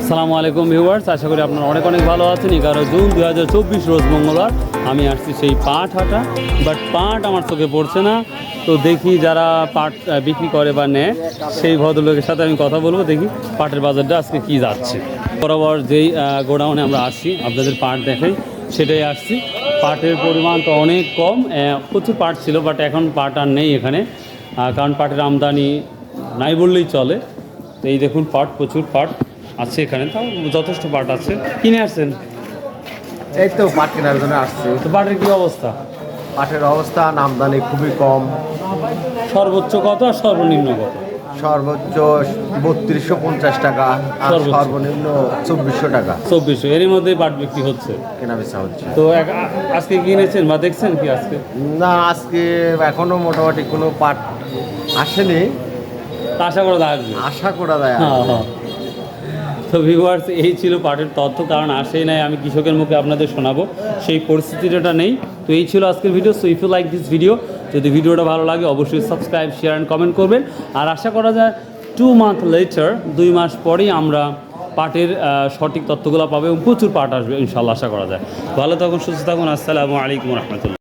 আসসালামু আলাইকুম ভিউয়ার্স, আশা করি আপনারা অনেক অনেক ভালো আছেন। 11 জুন 2024 রোজ মঙ্গলবার আমি আসছি সেই পাট হাটা, বাট পাট আমার চোখে পড়ছে না। তো দেখি যারা পাট বিক্রি করে বা নেয় সেই ভদ্রলোকের সাথে আমি কথা বলবো, দেখি পাটের বাজারটা আজকে কী যাচ্ছে। বরাবর যেই গোডাউনে আমরা আসছি আপনাদের পাট দেখাই, সেটাই আসছি। পাটের পরিমাণ তো অনেক কম, প্রচুর পাট ছিল বাট এখন পাট আর নেই এখানে, কারণ পাটের আমদানি নাই বললেই চলে। তো এই দেখুন পাট, প্রচুর পাট আছে এখানে, তাও যথেষ্ট পাট আছে। কিনে আসছেন? এই তো পাট কেনার জন্য আসছে। তো পাটের কী অবস্থা? পাটের অবস্থা আমদানি খুবই কম। সর্বোচ্চ কত আর সর্বনিম্ন কত? সর্বোচ্চ 3250 টাকা আর সর্বোচ্চ? সর্বনিম্ন 2400 টাকা 2400, এরই মধ্যেই পাট বিক্রি হচ্ছে। কেনা বেচা হচ্ছে। তো আজকে কিনেছেন বা দেখছেন কি আজকে? না, আজকে এখনো মোটামুটি কোনো পাট আসেনি, তা আশা করা আসবে। আশা করা যায়। হ্যাঁ হ্যাঁ। তো ভিউয়ার্স, এই ছিল পাটের তথ্য, কারণ আসেই নাই। আমি কৃষকের মুখে আপনাদের শোনাবো, সেই পরিস্থিতিটা নেই। তো এই ছিল আজকের video. So if you like this video, যদি ভিডিওটা ভালো লাগে অবশ্যই সাবস্ক্রাইব, শেয়ার অ্যান্ড কমেন্ট করবেন। আর আশা করা যায় 2 মান্থ লেটার, 2 মাস পরেই আমরা পাটের সঠিক তথ্যগুলো পাবো এবং প্রচুর পাট আসবে ইনশাল্লাহ, আশা করা যায়। ভালো থাকুন, সুস্থ থাকুন। আসসালামু আলাইকুম রহমতুল্লাহ।